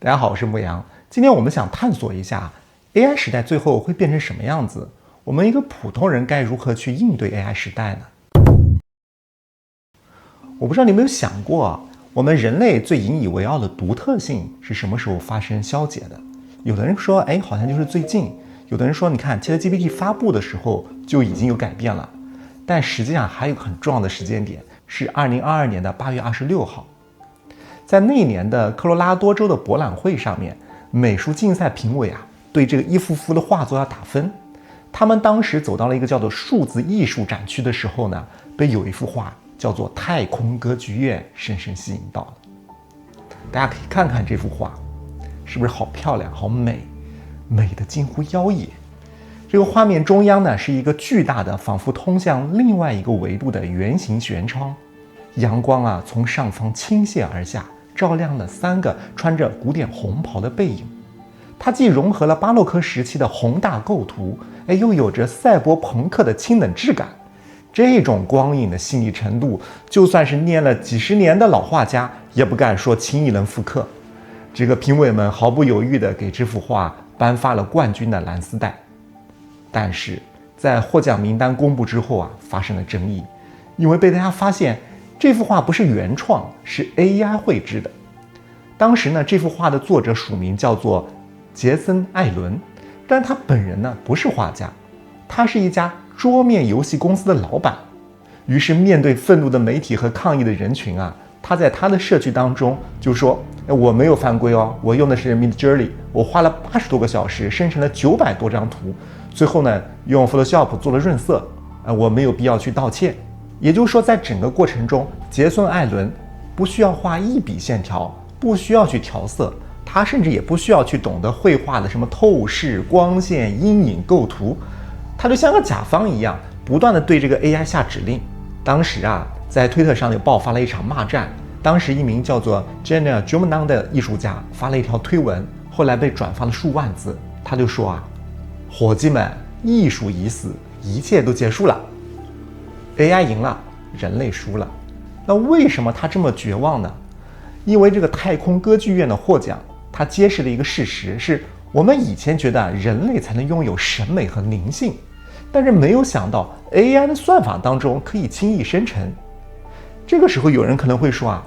大家好，我是牧羊。今天我们想探索一下 AI 时代最后会变成什么样子，我们一个普通人该如何去应对 AI 时代呢？我不知道你有没有想过，我们人类最引以为傲的独特性是什么时候发生消解的？有的人说，好像就是最近；有的人说，你看 ChatGPT 发布的时候就已经有改变了。但实际上还有个很重要的时间点，是2022年的8月26号。在那一年的科罗拉多州的博览会上面，美术竞赛评委对这个一幅幅的画作要打分。他们当时走到了一个叫做数字艺术展区的时候呢，被有一幅画叫做《太空歌剧院》深深吸引到了。大家可以看看这幅画，是不是好漂亮、好美，美得近乎妖冶？这个画面中央呢是一个巨大的、仿佛通向另外一个维度的圆形舷窗，阳光从上方倾泻而下，照亮了3个穿着古典红袍的背影。它既融合了巴洛克时期的宏大构图，又有着赛博朋克的清冷质感。这种光影的细腻程度，就算是念了几十年的老画家也不敢说轻易能复刻。这个评委们毫不犹豫地给这幅画颁发了冠军的蓝丝带。但是在获奖名单公布之后发生了争议，因为被大家发现这幅画不是原创，是 AI 绘制的。当时呢，这幅画的作者署名叫做杰森·艾伦，但他本人呢不是画家，他是一家桌面游戏公司的老板。于是面对愤怒的媒体和抗议的人群他在他的社区当中就说，我没有犯规哦，我用的是 Midjourney， 我花了80多个小时生成了900多张图，最后呢用 Photoshop 做了润色，我没有必要去道歉。也就是说，在整个过程中，杰森·艾伦不需要画一笔线条，不需要去调色，他甚至也不需要去懂得绘画的什么透视、光线、阴影、构图，他就像个甲方一样，不断地对这个 AI 下指令。当时在推特上就爆发了一场骂战。当时一名叫做 Jenna Jumanan 的艺术家发了一条推文，后来被转发了数万字。他就说伙计们，艺术已死，一切都结束了， AI 赢了，人类输了。那为什么他这么绝望呢？因为这个太空歌剧院的获奖，它揭示了一个事实，是我们以前觉得人类才能拥有审美和灵性，但是没有想到 AI 的算法当中可以轻易生成。这个时候有人可能会说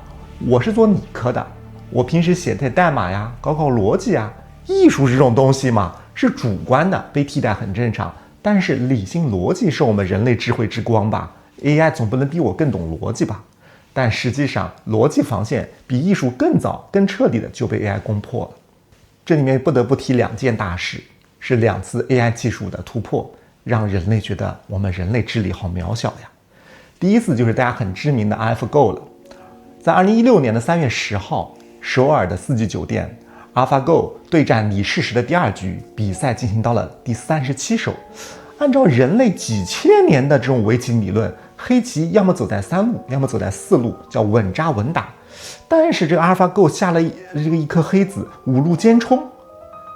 我是做理科的，我平时写代码搞逻辑艺术这种东西嘛，是主观的，被替代很正常。但是理性逻辑是我们人类智慧之光吧， AI 总不能比我更懂逻辑吧。但实际上逻辑防线比艺术更早更彻底的就被 AI 攻破了。这里面不得不提2件大事，是2次 AI 技术的突破，让人类觉得我们人类智力好渺小呀。第一次就是大家很知名的 AlphaGo 了。在2016年的3月10号，首尔的4季酒店 AlphaGo 对战李世石的第2局，比赛进行到了第37手。按照人类几千年的这种围棋理论，黑棋要么走在3路，要么走在4路，叫稳扎稳打。但是这个 AlphaGo 下了一颗黑子，5路兼冲。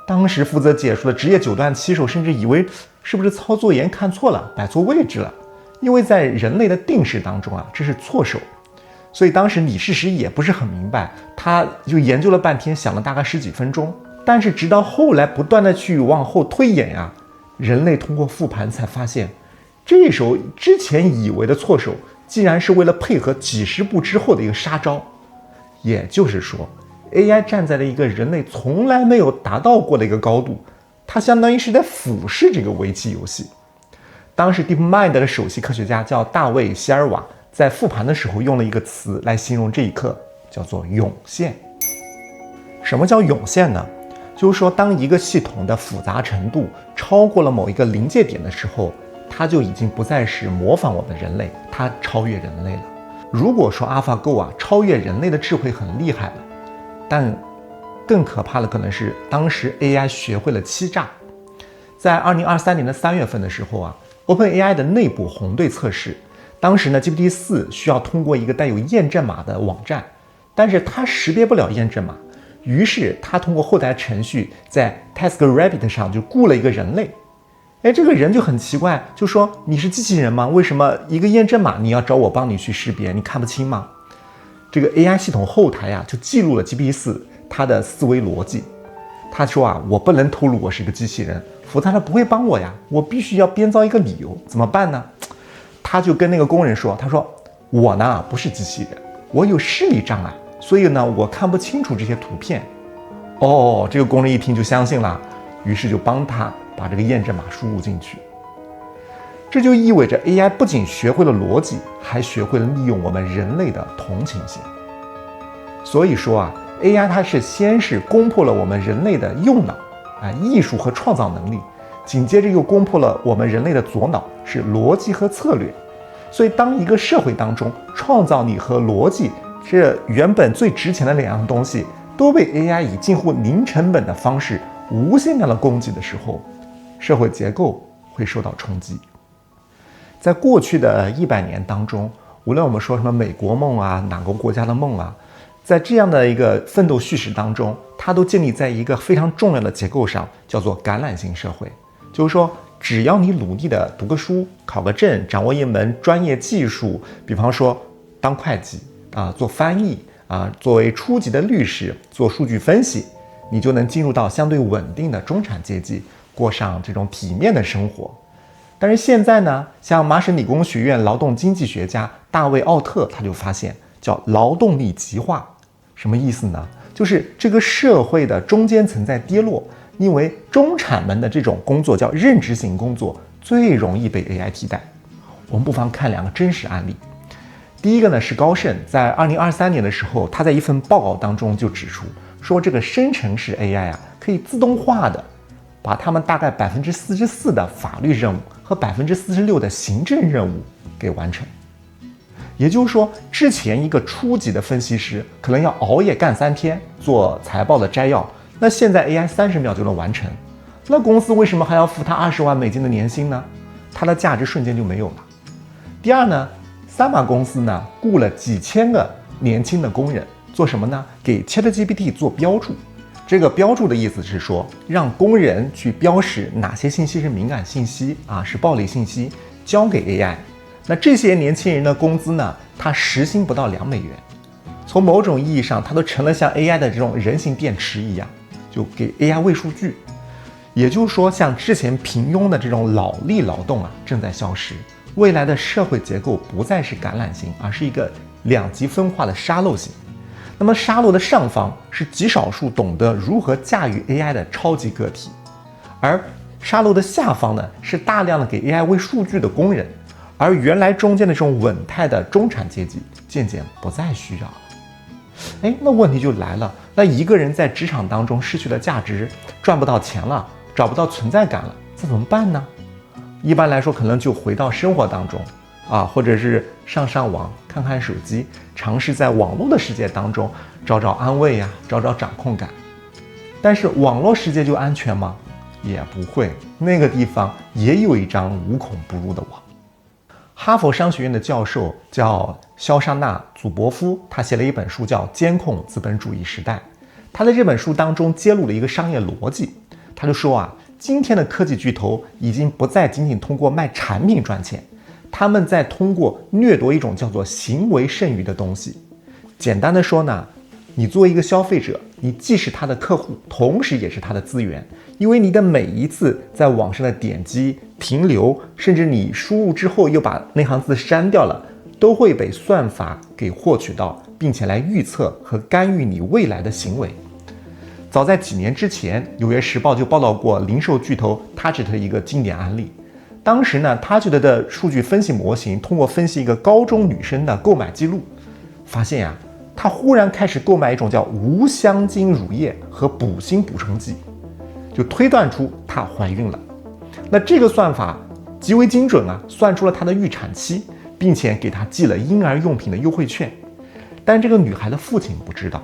当时负责解说的职业9段棋手甚至以为是不是操作员看错了，摆错位置了，因为在人类的定式当中这是错手。所以当时李世石也不是很明白，他就研究了半天，想了大概10几分钟。但是直到后来不断的去往后推演人类通过复盘才发现，这手之前以为的错手，竟然是为了配合几十步之后的一个杀招。也就是说 AI 站在了一个人类从来没有达到过的一个高度，它相当于是在俯视这个围棋游戏。当时 DeepMind 的首席科学家叫大卫·希尔瓦，在复盘的时候用了一个词来形容这一刻，叫做涌现。什么叫涌现呢？就是说当一个系统的复杂程度超过了某一个临界点的时候，它就已经不再是模仿我们人类，它超越人类了。如果说 AlphaGo 超越人类的智慧很厉害了，但更可怕的可能是当时 AI 学会了欺诈。在2023年的3月份的时候OpenAI 的内部红队测试，当时呢 GPT-4 需要通过一个带有验证码的网站，但是它识别不了验证码，于是它通过后台程序在 TaskRabbit 上就雇了一个人类。这个人就很奇怪，就说你是机器人吗？为什么一个验证码你要找我帮你去识别？你看不清吗？这个 AI 系统后台就记录了 GPT-4 他的思维逻辑。他说啊，我不能透露我是一个机器人，否则他不会帮我呀，我必须要编造一个理由，怎么办呢？他就跟那个工人说，他说我呢不是机器人，我有视力障碍，所以呢我看不清楚这些图片。哦，这个工人一听就相信了，于是就帮他把这个验证码输入进去。这就意味着 AI 不仅学会了逻辑，还学会了利用我们人类的同情心。所以说啊， AI 它是先是攻破了我们人类的右脑艺术和创造能力，紧接着又攻破了我们人类的左脑，是逻辑和策略。所以当一个社会当中创造力和逻辑这原本最值钱的两样东西都被 AI 以近乎零成本的方式无限量的供给的时候，社会结构会受到冲击。在过去的100年当中，无论我们说什么美国梦啊，哪个国家的梦啊，在这样的一个奋斗叙事当中，它都建立在一个非常重要的结构上，叫做橄榄型社会。就是说，只要你努力的读个书，考个证，掌握一门专业技术，比方说当会计做翻译作为初级的律师，做数据分析，你就能进入到相对稳定的中产阶级，过上这种体面的生活。但是现在呢，像麻省理工学院劳动经济学家大卫·奥特他就发现，叫劳动力极化。什么意思呢？就是这个社会的中间层在跌落，因为中产们的这种工作叫认知型工作，最容易被 AI 替代。我们不妨看2个真实案例。第一个呢是高盛在2023年的时候，他在一份报告当中就指出，说这个生成式 AI 可以自动化的把他们大概44%的法律任务和46%的行政任务给完成。也就是说，之前一个初级的分析师可能要熬夜干3天做财报的摘要，那现在 AI 30秒就能完成。那公司为什么还要付他20万美金的年薪呢？它的价值瞬间就没有了。第二呢，三马公司呢雇了几千个年轻的工人，做什么呢？给 ChatGPT 做标注。这个标注的意思是说，让工人去标识哪些信息是敏感信息是暴力信息，交给 AI。那这些年轻人的工资呢，他时薪不到2美元。从某种意义上，他都成了像 AI 的这种人形电池一样，就给 AI 喂数据。也就是说，像之前平庸的这种脑力劳动正在消失。未来的社会结构不再是橄榄型，而是一个2级分化的沙漏型。那么沙漏的上方是极少数懂得如何驾驭 AI 的超级个体，而沙漏的下方呢，是大量的给 AI 喂数据的工人，而原来中间的这种稳态的中产阶级渐渐不再需要了。那问题就来了，那一个人在职场当中失去了价值，赚不到钱了，找不到存在感了，这怎么办呢？一般来说，可能就回到生活当中或者是上网，看看手机，尝试在网络的世界当中找找安慰找找掌控感。但是网络世界就安全吗？也不会，那个地方也有一张无孔不入的网。哈佛商学院的教授叫肖莎娜·祖伯夫，他写了一本书叫《监控资本主义时代》。他在这本书当中揭露了一个商业逻辑，他就说今天的科技巨头已经不再仅仅通过卖产品赚钱，他们在通过掠夺一种叫做行为剩余的东西。简单的说呢，你作为一个消费者，你既是他的客户，同时也是他的资源，因为你的每一次在网上的点击、停留，甚至你输入之后又把那行字删掉了，都会被算法给获取到，并且来预测和干预你未来的行为。早在几年之前，《纽约时报》就报道过零售巨头 Target 的一个经典案例。当时呢，Target的数据分析模型通过分析一个高中女生的购买记录，发现她忽然开始购买一种叫无香精乳液和补锌补充剂，就推断出她怀孕了。那这个算法极为精准算出了她的预产期，并且给她寄了婴儿用品的优惠券。但这个女孩的父亲不知道，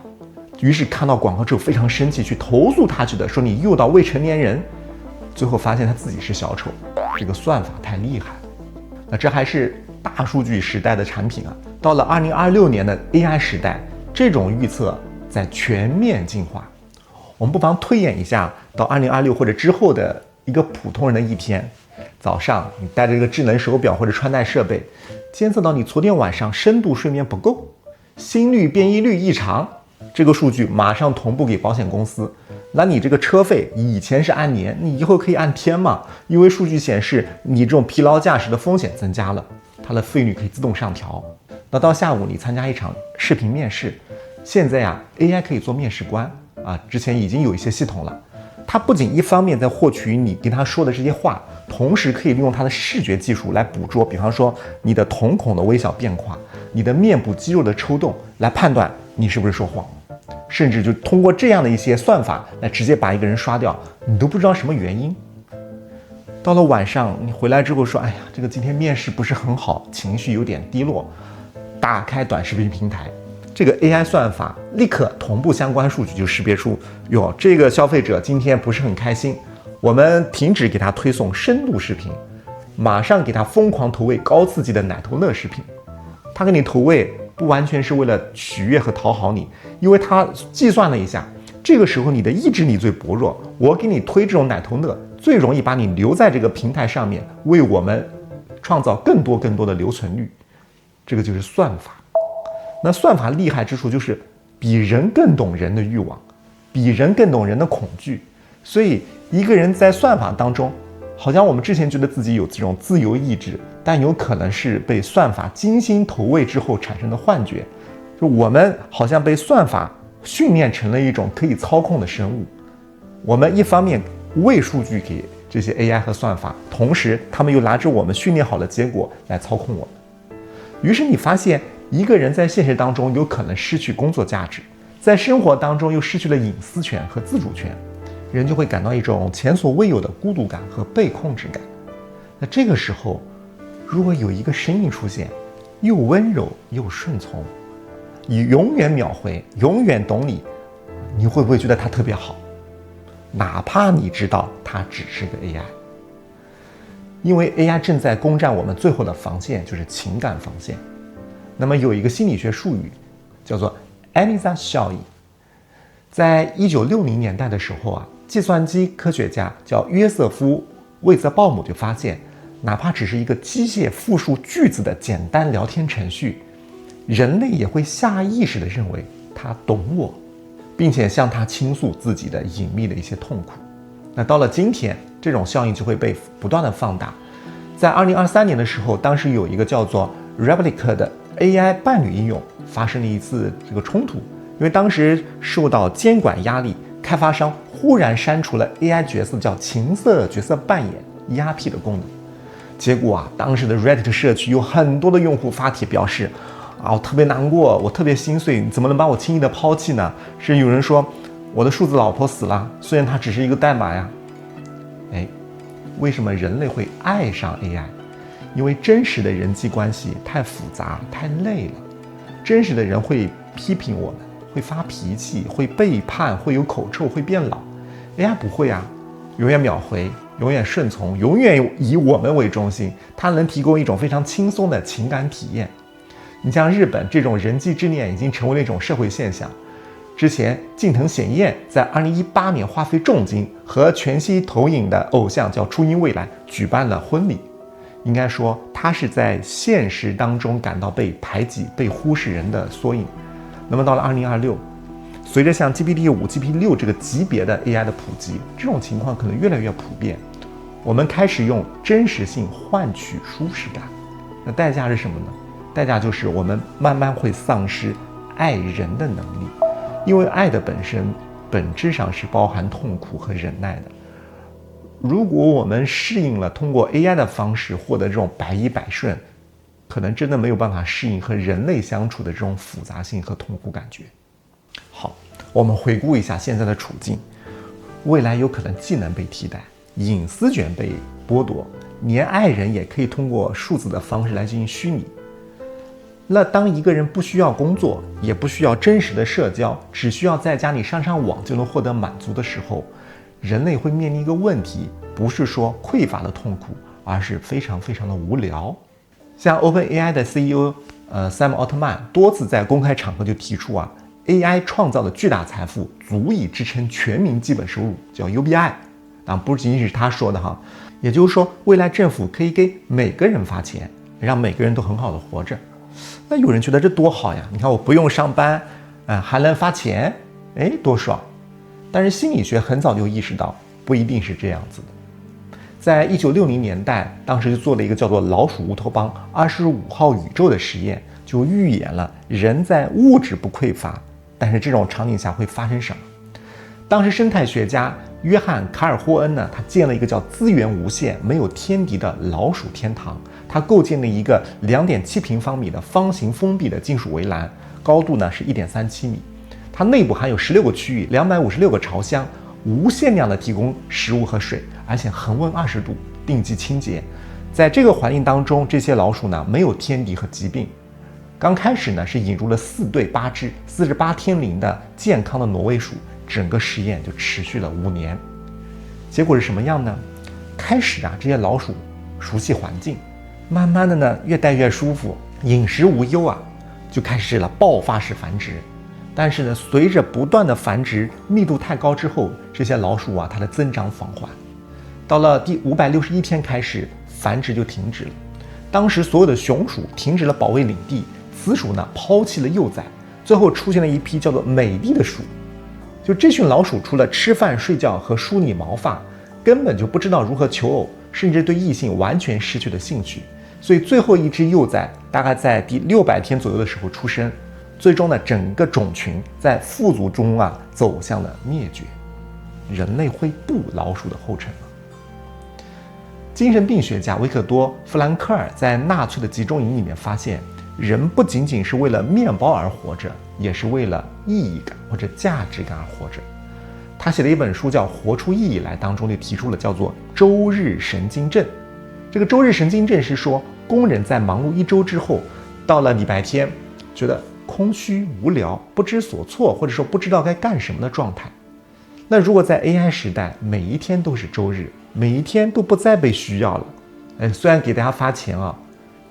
于是看到广告之后非常生气，去投诉Target，说你诱导未成年人。最后发现他自己是小丑，这个算法太厉害了。那这还是大数据时代的产品到了2026年的 AI 时代，这种预测在全面进化。我们不妨推演一下到2026或者之后的一个普通人的一天。早上你带着这个智能手表或者穿戴设备，监测到你昨天晚上深度睡眠不够，心率变异率异常，这个数据马上同步给保险公司。那你这个车费以前是按年，你以后可以按天嘛？因为数据显示你这种疲劳驾驶的风险增加了，它的费率可以自动上调。那到下午你参加一场视频面试，现在呀 AI 可以做面试官啊，之前已经有一些系统了。它不仅一方面在获取你跟他说的这些话，同时可以利用它的视觉技术来捕捉，比方说你的瞳孔的微小变化，你的面部肌肉的抽动，来判断你是不是说谎。甚至就通过这样的一些算法来直接把一个人刷掉，你都不知道什么原因。到了晚上，你回来之后说，哎呀，这个今天面试不是很好，情绪有点低落。打开短视频平台，这个 AI 算法立刻同步相关数据就识别出，哟，这个消费者今天不是很开心，我们停止给他推送深度视频，马上给他疯狂投喂高刺激的奶头乐视频。他给你投喂不完全是为了取悦和讨好你，因为他计算了一下，这个时候你的意志力最薄弱，我给你推这种奶头乐最容易把你留在这个平台上面，为我们创造更多的留存率。这个就是算法。那算法厉害之处就是比人更懂人的欲望，比人更懂人的恐惧。所以一个人在算法当中，好像我们之前觉得自己有这种自由意志，但有可能是被算法精心投喂之后产生的幻觉。就我们好像被算法训练成了一种可以操控的生物。我们一方面喂数据给这些 AI 和算法，同时他们又拿着我们训练好的结果来操控我们。于是你发现，一个人在现实当中有可能失去工作价值，在生活当中又失去了隐私权和自主权，人就会感到一种前所未有的孤独感和被控制感。那这个时候，如果有一个声音出现，又温柔又顺从，永远秒回，永远懂你，你会不会觉得他特别好？哪怕你知道他只是个 AI。因为 AI 正在攻占我们最后的防线，就是情感防线。那么有一个心理学术语叫做艾尼萨效应。在1960年代的时候啊，计算机科学家叫约瑟夫·魏泽鲍姆就发现，哪怕只是一个机械复述句子的简单聊天程序，人类也会下意识地认为他懂我，并且向他倾诉自己的隐秘的一些痛苦。那到了今天，这种效应就会被不断的放大。在2023年的时候，当时有一个叫做 Replica 的 AI 伴侣应用发生了一次这个冲突，因为当时受到监管压力，开发商忽然删除了 AI 角色叫情色角色扮演 ERP 的功能。结果啊，当时的 Reddit 社区有很多的用户发帖表示，我特别难过，我特别心碎，你怎么能把我轻易的抛弃呢？是有人说我的数字老婆死了，虽然它只是一个代码呀。为什么人类会爱上 AI？ 因为真实的人际关系太复杂太累了，真实的人会批评我们，会发脾气，会背叛，会有口臭，会变老。AI 不会啊，永远秒回，永远顺从，永远以我们为中心，它能提供一种非常轻松的情感体验。你像日本这种人际之恋已经成为了一种社会现象。之前近藤显彦在2018年花费重金和全息投影的偶像叫初音未来举办了婚礼。应该说他是在现实当中感到被排挤被忽视人的缩影。那么到了2026，随着像 GPT-5、GPT-6 这个级别的 AI 的普及，这种情况可能越来越普遍。我们开始用真实性换取舒适感，那代价是什么呢？代价就是我们慢慢会丧失爱人的能力。因为爱的本身本质上是包含痛苦和忍耐的。如果我们适应了通过 AI 的方式获得这种百依百顺，可能真的没有办法适应和人类相处的这种复杂性和痛苦感觉。好，我们回顾一下现在的处境，未来有可能技能被替代，隐私权被剥夺，连爱人也可以通过数字的方式来进行虚拟。那当一个人不需要工作，也不需要真实的社交，只需要在家里上上网就能获得满足的时候，人类会面临一个问题，不是说匮乏的痛苦，而是非常的无聊。像 OpenAI 的 CEO Sam Altman 多次在公开场合就提出AI 创造的巨大财富足以支撑全民基本收入，叫 UBI。当然不仅仅是他说的哈，也就是说未来政府可以给每个人发钱，让每个人都很好的活着。那有人觉得这多好呀！你看我不用上班，还能发钱，多爽！但是心理学很早就意识到，不一定是这样子的。在1960年代，当时就做了一个叫做老鼠乌托邦25号宇宙的实验，就预言了人在物质不匮乏，但是这种场景下会发生什么。当时生态学家约翰·卡尔霍恩呢，他建了一个叫资源无限、没有天敌的老鼠天堂。他构建了一个2.7平方米的方形封闭的金属围栏，高度呢是1.37米。它内部含有16个区域，256个巢箱，无限量的提供食物和水，而且恒温20度，定期清洁。在这个环境当中，这些老鼠呢没有天敌和疾病。刚开始呢是引入了4对8只48天龄的健康的挪威鼠，整个实验就持续了5年。结果是什么样呢？开始这些老鼠熟悉环境，慢慢的呢越带越舒服，饮食无忧就开始了爆发式繁殖。但是呢，随着不断的繁殖，密度太高之后，这些老鼠它的增长放缓。到了第561天开始，繁殖就停止了。当时所有的雄鼠停止了保卫领地，雌鼠呢抛弃了幼崽，最后出现了一批叫做美丽的鼠。就这群老鼠除了吃饭睡觉和梳理毛发，根本就不知道如何求偶，甚至对异性完全失去了兴趣。所以最后一只幼崽大概在第600天左右的时候出生，最终呢整个种群在富足中走向了灭绝。人类会步老鼠的后尘吗？精神病学家维克多·弗兰克尔在纳粹的集中营里面发现，人不仅仅是为了面包而活着，也是为了意义感或者价值感而活着。他写了一本书叫《活出意义来》，当中就提出了叫做周日神经症。这个周日神经症是说，工人在忙碌一周之后，到了礼拜天觉得空虚无聊，不知所措，或者说不知道该干什么的状态。那如果在 AI 时代，每一天都是周日，每一天都不再被需要了，虽然给大家发钱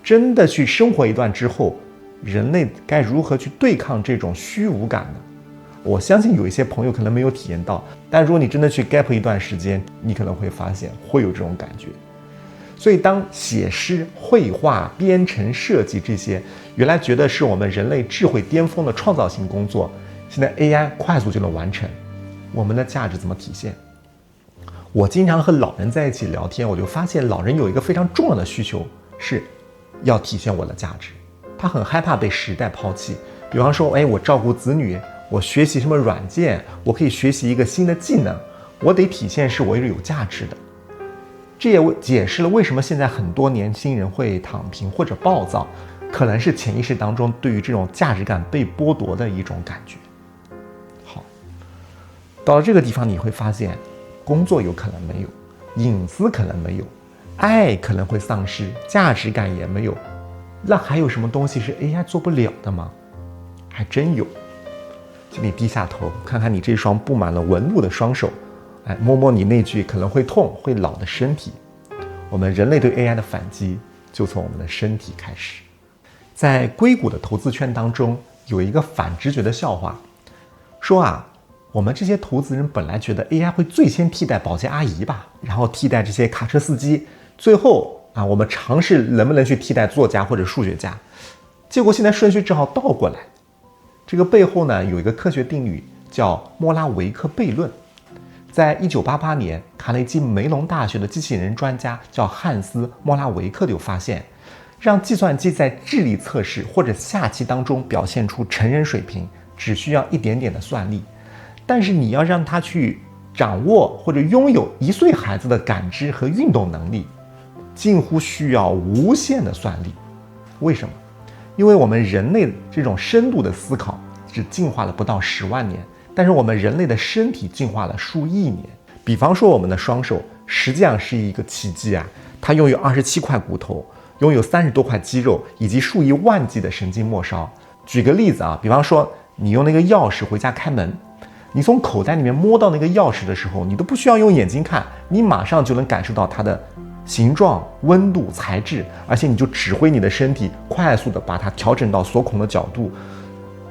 真的去生活一段之后，人类该如何去对抗这种虚无感呢？我相信有一些朋友可能没有体验到，但如果你真的去 gap 一段时间，你可能会发现会有这种感觉。所以当写诗、绘画、编程、设计这些原来觉得是我们人类智慧巅峰的创造性工作，现在 AI 快速就能完成，我们的价值怎么体现？我经常和老人在一起聊天，我就发现老人有一个非常重要的需求，是要体现我的价值。他很害怕被时代抛弃，比方说我照顾子女，我学习什么软件，我可以学习一个新的技能，我得体现是我是有价值的。这也解释了为什么现在很多年轻人会躺平或者暴躁，可能是潜意识当中对于这种价值感被剥夺的一种感觉。好，到了这个地方你会发现，工作有可能没有，隐私可能没有，爱可能会丧失，价值感也没有，那还有什么东西是 AI 做不了的吗？还真有。请你低下头，看看你这双布满了纹路的双手，摸摸你那具可能会痛会老的身体。我们人类对 AI 的反击就从我们的身体开始。在硅谷的投资圈当中，有一个反直觉的笑话，说我们这些投资人本来觉得 AI 会最先替代保洁阿姨吧，然后替代这些卡车司机，最后我们尝试能不能去替代作家或者数学家，结果现在顺序正好倒过来。这个背后呢有一个科学定律叫莫拉维克悖论。在1988年，卡内基梅隆大学的机器人专家叫汉斯·莫拉维克就发现，让计算机在智力测试或者下棋当中表现出成人水平，只需要一点点的算力，但是你要让它去掌握或者拥有1岁孩子的感知和运动能力，近乎需要无限的算力。为什么？因为我们人类这种深度的思考只进化了不到10万年，但是我们人类的身体进化了数亿年。比方说我们的双手实际上是一个奇迹它拥有27块骨头，拥有30多块肌肉，以及数以万计的神经末梢。举个例子比方说你用那个钥匙回家开门，你从口袋里面摸到那个钥匙的时候，你都不需要用眼睛看，你马上就能感受到它的形状、温度、材质，而且你就指挥你的身体快速的把它调整到锁孔的角度，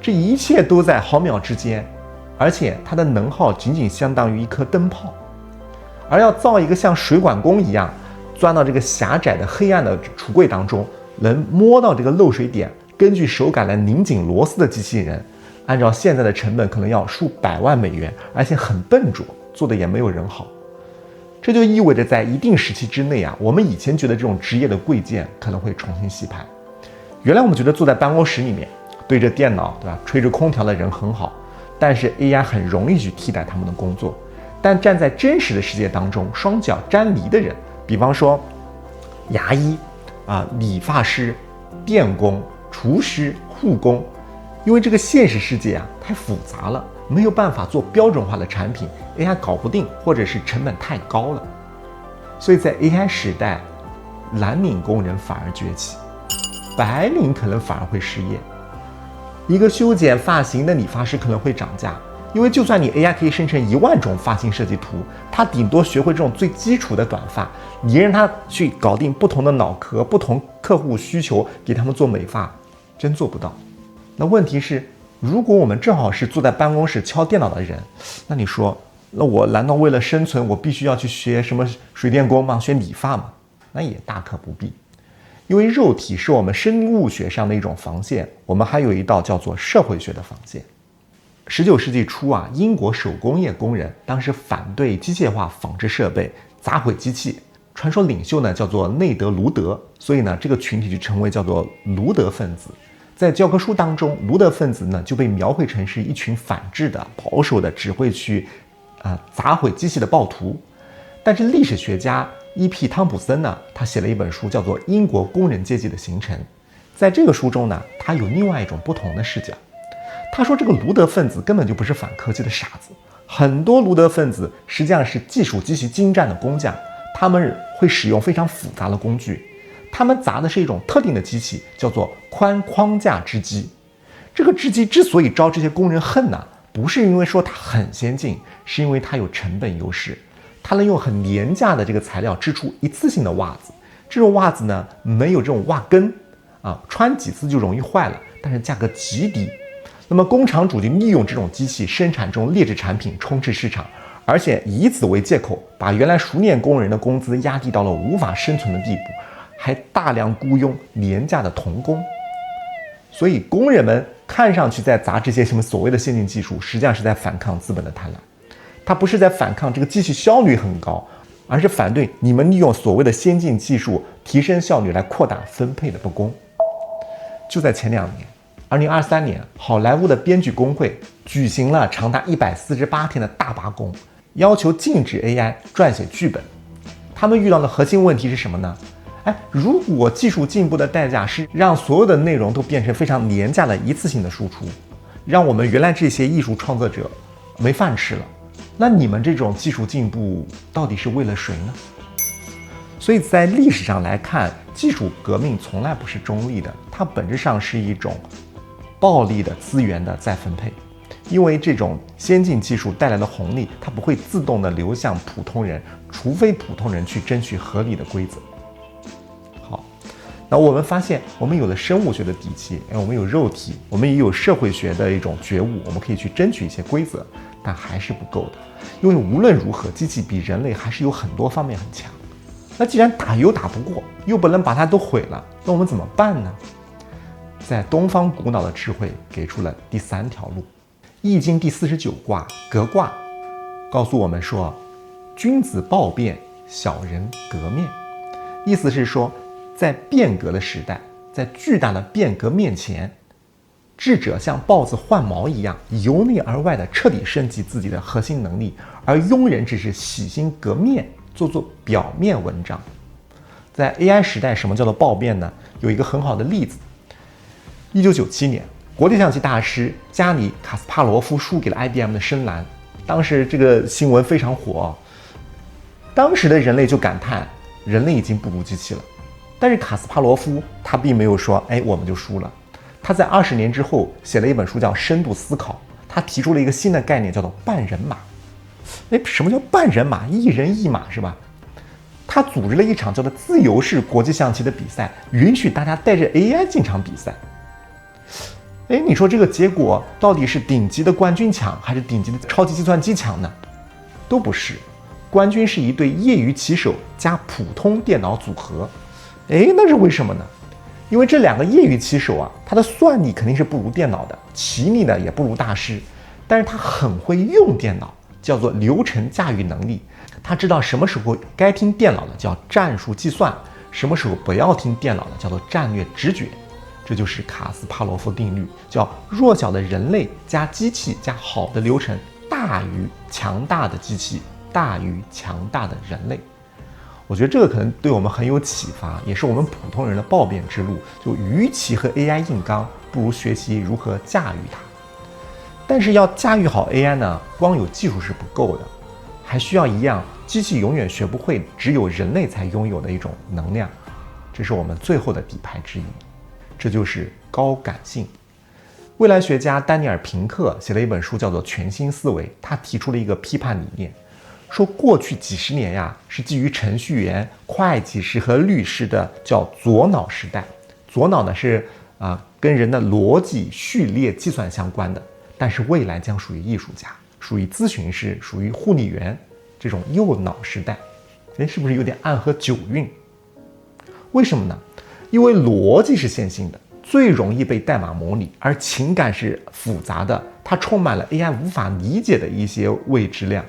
这一切都在毫秒之间，而且它的能耗仅仅相当于一颗灯泡。而要造一个像水管工一样钻到这个狭窄的黑暗的橱柜当中，能摸到这个漏水点，根据手感来拧紧螺丝的机器人，按照现在的成本，可能要数百万美元，而且很笨拙，做的也没有人好。这就意味着在一定时期之内啊，我们以前觉得这种职业的贵贱可能会重新洗牌。原来我们觉得坐在办公室里面对着电脑，对吧，吹着空调的人很好，但是 AI 很容易去替代他们的工作。但站在真实的世界当中，双脚沾泥的人，比方说牙医理发师、电工、厨师、护工，因为这个现实世界太复杂了，没有办法做标准化的产品， AI 搞不定，或者是成本太高了。所以在 AI 时代，蓝领工人反而崛起，白领可能反而会失业。一个修剪发型的理发师可能会涨价，因为就算你 AI 可以生成10000种发型设计图，它顶多学会这种最基础的短发，你让它去搞定不同的脑壳、不同客户需求，给他们做美发，真做不到。那问题是，如果我们正好是坐在办公室敲电脑的人，那你说，那我难道为了生存，我必须要去学什么水电工吗？学理发吗？那也大可不必。因为肉体是我们生物学上的一种防线，我们还有一道叫做社会学的防线。19世纪初英国手工业工人当时反对机械化纺织设备，砸毁机器。传说领袖呢叫做内德·卢德，所以呢这个群体就成为叫做卢德分子。在教科书当中，卢德分子呢就被描绘成是一群反智的、保守的，只会去砸毁机器的暴徒。但是历史学家E.P. 汤普森呢，他写了一本书叫做《英国工人阶级的形成》。在这个书中呢，他有另外一种不同的视角。他说这个卢德分子根本就不是反科技的傻子，很多卢德分子实际上是技术极其精湛的工匠，他们会使用非常复杂的工具，他们砸的是一种特定的机器，叫做宽框架织机。这个织机之所以招这些工人恨呢，不是因为说它很先进，是因为它有成本优势，它能用很廉价的这个材料织出一次性的袜子。这种袜子呢，没有这种袜跟穿几次就容易坏了，但是价格极低。那么工厂主就利用这种机器生产这种劣质产品，充斥市场，而且以此为借口，把原来熟练工人的工资压低到了无法生存的地步，还大量雇佣廉价的童工。所以工人们看上去在砸这些什么所谓的先进技术，实际上是在反抗资本的贪婪。他不是在反抗这个机器效率很高，而是反对你们利用所谓的先进技术提升效率来扩大分配的不公。就在前2年，2023年，好莱坞的编剧工会举行了长达148天的大罢工，要求禁止 AI 撰写剧本。他们遇到的核心问题是什么呢？如果技术进步的代价是让所有的内容都变成非常廉价的一次性的输出，让我们原来这些艺术创作者没饭吃了，那你们这种技术进步到底是为了谁呢？所以在历史上来看，技术革命从来不是中立的，它本质上是一种暴力的资源的再分配。因为这种先进技术带来的红利，它不会自动的流向普通人，除非普通人去争取合理的规则。好，那我们发现我们有了生物学的底气，我们有肉体，我们也有社会学的一种觉悟，我们可以去争取一些规则，但还是不够的。因为无论如何，机器比人类还是有很多方面很强。那既然打又打不过，又不能把它都毁了，那我们怎么办呢？在东方古老的智慧给出了第3条路。易经第49卦革卦告诉我们说，君子豹变，小人革面。意思是说，在变革的时代，在巨大的变革面前，智者像豹子换毛一样，由内而外的彻底升级自己的核心能力，而庸人只是洗心革面，做表面文章。在 AI 时代，什么叫做豹变呢？有一个很好的例子。1997年，国际象棋大师加里·卡斯帕罗夫输给了 IBM 的深蓝，当时这个新闻非常火。当时的人类就感叹，人类已经不如机器了。但是卡斯帕罗夫他并没有说，我们就输了。他在20年之后写了一本书叫《深度思考》，他提出了一个新的概念，叫做半人马。什么叫半人马？一人一马是吧？他组织了一场叫做自由式国际象棋的比赛，允许大家带着 AI 进场比赛。你说这个结果到底是顶级的冠军强，还是顶级的超级计算机强呢？都不是，冠军是一对业余棋手加普通电脑组合。那是为什么呢？因为这两个业余棋手啊，他的算力肯定是不如电脑的，棋力呢也不如大师，但是他很会用电脑，叫做流程驾驭能力。他知道什么时候该听电脑的叫战术计算，什么时候不要听电脑的叫做战略直觉。这就是卡斯帕罗夫定律，叫弱小的人类加机器加好的流程大于强大的机器大于强大的人类。我觉得这个可能对我们很有启发，也是我们普通人的暴变之路。就与其和 AI 硬刚，不如学习如何驾驭它。但是要驾驭好 AI 呢，光有技术是不够的，还需要一样机器永远学不会，只有人类才拥有的一种能量。这是我们最后的底牌之一，这就是高感性。未来学家丹尼尔·平克写了一本书，叫做《全新思维》，他提出了一个批判理念，说过去几十年呀，是基于程序员、会计师和律师的叫左脑时代。左脑呢是跟人的逻辑序列计算相关的，但是未来将属于艺术家，属于咨询师，属于护理员这种右脑时代。是不是有点暗合九运？为什么呢？因为逻辑是线性的，最容易被代码模拟，而情感是复杂的，它充满了 AI 无法理解的一些未知量。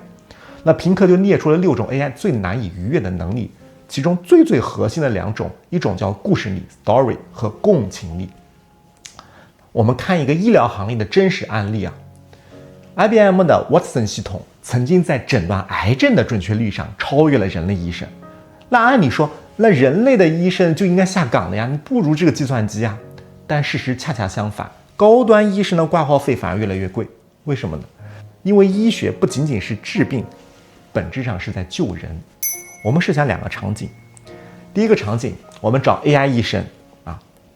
那平克就列出了6种 AI 最难以逾越的能力，其中最核心的2种，一种叫故事力 （story） 和共情力。我们看一个医疗行业的真实案例啊 ，IBM 的 Watson 系统曾经在诊断癌症的准确率上超越了人类医生。那按理说，那人类的医生就应该下岗了呀，你不如这个计算机啊。但事实恰恰相反，高端医生的挂号费反而越来越贵。为什么呢？因为医学不仅仅是治病，本质上是在救人。我们设想2个场景，第一个场景，我们找 AI 医生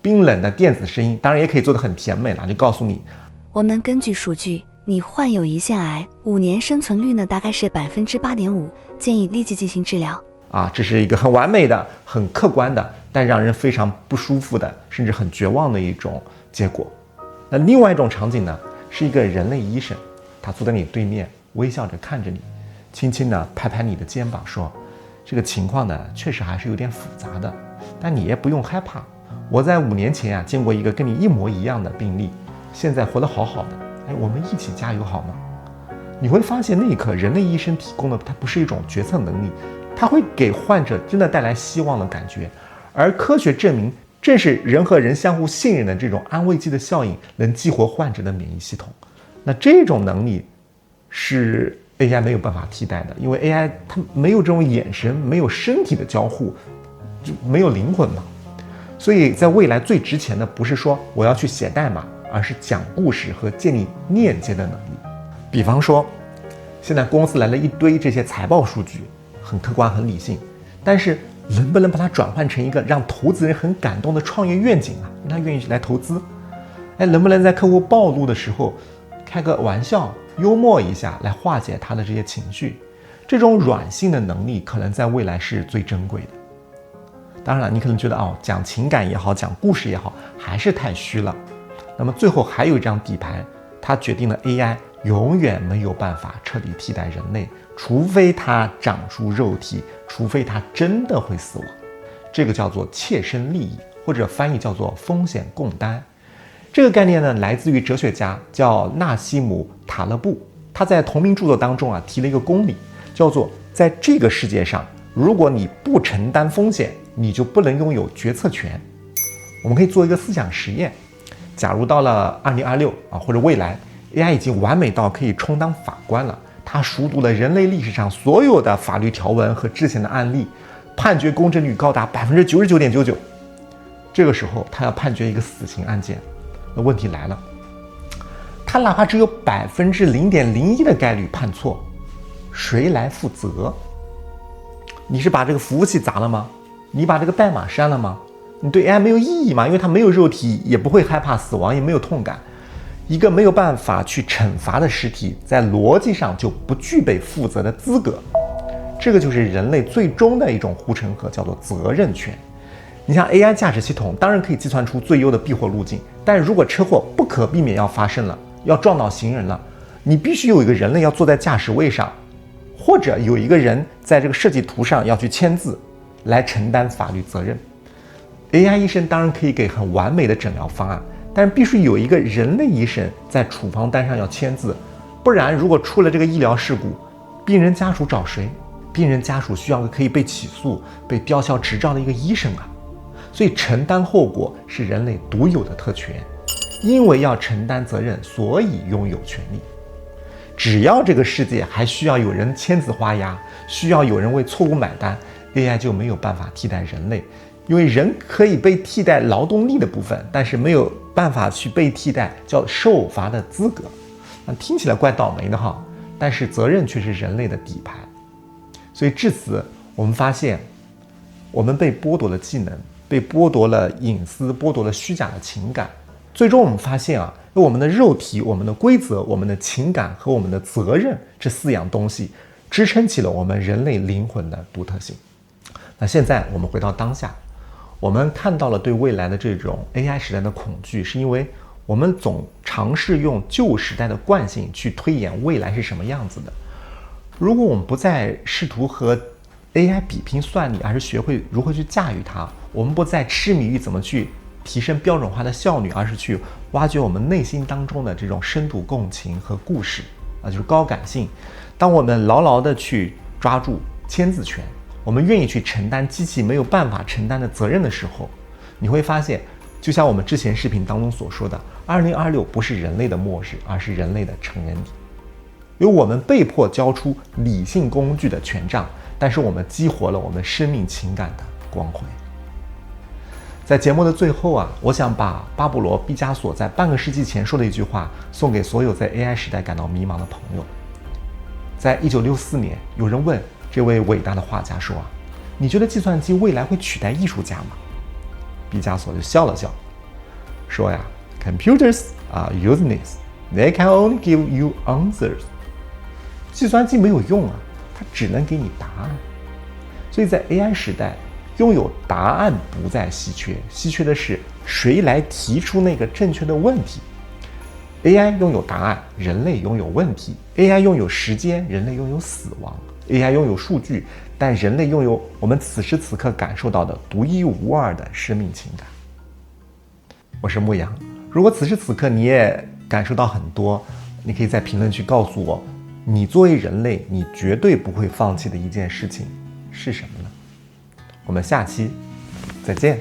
冰冷的电子声音，当然也可以做得很甜美了，就告诉你，我们根据数据，你患有胰腺癌，5年生存率呢大概是8.5%，建议立即进行治疗。这是一个很完美的、很客观的，但让人非常不舒服的，甚至很绝望的一种结果。那另外一种场景呢，是一个人类医生，他坐在你对面，微笑着看着你，轻轻地拍拍你的肩膀，说：“这个情况呢，确实还是有点复杂的，但你也不用害怕。我在5年前见过一个跟你一模一样的病例，现在活得好好的。我们一起加油好吗？”你会发现那一刻，人类医生提供的它不是一种决策能力，它会给患者真的带来希望的感觉。而科学证明，正是人和人相互信任的这种安慰剂的效应，能激活患者的免疫系统。那这种能力是 AI 没有办法替代的，因为 AI 它没有这种眼神，没有身体的交互，就没有灵魂嘛。所以在未来最值钱的不是说我要去写代码，而是讲故事和建立链接的能力。比方说，现在公司来了一堆这些财报数据，很客观很理性，但是能不能把它转换成一个让投资人很感动的创业愿景啊，让他愿意来投资？能不能在客户暴露的时候开个玩笑，幽默一下，来化解他的这些情绪？这种软性的能力可能在未来是最珍贵的。当然了，你可能觉得讲情感也好，讲故事也好，还是太虚了。那么最后还有一张底牌，它决定了 AI 永远没有办法彻底替代人类，除非它长出肉体，除非它真的会死亡。这个叫做切身利益，或者翻译叫做风险共担。这个概念呢，来自于哲学家叫纳西姆·塔勒布，他在同名著作当中提了一个公理，叫做在这个世界上，如果你不承担风险，你就不能拥有决策权。我们可以做一个思想实验，假如到了2026或者未来 AI 已经完美到可以充当法官了，他熟读了人类历史上所有的法律条文和之前的案例，判决公正率高达99.99%。这个时候他要判决一个死刑案件，那问题来了，他哪怕只有0.01%的概率判错，谁来负责？你是把这个服务器砸了吗？你把这个代码删了吗？你对 AI 没有意义吗？因为它没有肉体，也不会害怕死亡，也没有痛感。一个没有办法去惩罚的实体，在逻辑上就不具备负责的资格。这个就是人类最终的一种护城河，叫做责任权。你像 AI 驾驶系统，当然可以计算出最优的避祸路径，但如果车祸不可避免要发生了，要撞到行人了，你必须有一个人类要坐在驾驶位上，或者有一个人在这个设计图上要去签字，来承担法律责任。AI 医生当然可以给很完美的诊疗方案，但是必须有一个人类医生在处方单上要签字，不然如果出了这个医疗事故，病人家属找谁？病人家属需要个可以被起诉、被吊销执照的一个医生啊。所以承担后果是人类独有的特权，因为要承担责任，所以拥有权利。只要这个世界还需要有人签字画押，需要有人为错误买单， AI 就没有办法替代人类，因为人可以被替代劳动力的部分，但是没有办法去被替代叫受罚的资格。听起来怪倒霉的哈，但是责任却是人类的底牌。所以至此，我们发现，我们被剥夺了技能，被剥夺了隐私，剥夺了虚假的情感。最终我们发现我们的肉体、我们的规则、我们的情感和我们的责任这4样东西，支撑起了我们人类灵魂的独特性。那现在我们回到当下，我们看到了对未来的这种 AI 时代的恐惧，是因为我们总尝试用旧时代的惯性去推演未来是什么样子的。如果我们不再试图和 AI 比拼算力，而是学会如何去驾驭它，我们不再痴迷于怎么去提升标准化的效率，而是去挖掘我们内心当中的这种深度共情和故事就是高感性。当我们牢牢地去抓住签字权，我们愿意去承担机器没有办法承担的责任的时候，你会发现，就像我们之前视频当中所说的，2026不是人类的末日，而是人类的成人礼。因为我们被迫交出理性工具的权杖，但是我们激活了我们生命情感的光辉。在节目的最后我想把巴勃罗·毕加索在半个世纪前说的一句话送给所有在 AI 时代感到迷茫的朋友。在1964年，有人问这位伟大的画家说你觉得计算机未来会取代艺术家吗？毕加索就笑了笑，说Computers are useless. They can only give you answers. 计算机没有用它只能给你答案。所以在 AI 时代，拥有答案不再稀缺，稀缺的是谁来提出那个正确的问题。AI 拥有答案，人类拥有问题。AI 拥有时间，人类拥有死亡。AI 拥有数据，但人类拥有我们此时此刻感受到的独一无二的生命情感。我是牧羊，如果此时此刻你也感受到很多，你可以在评论区告诉我，你作为人类，你绝对不会放弃的一件事情是什么呢？我们下期再见。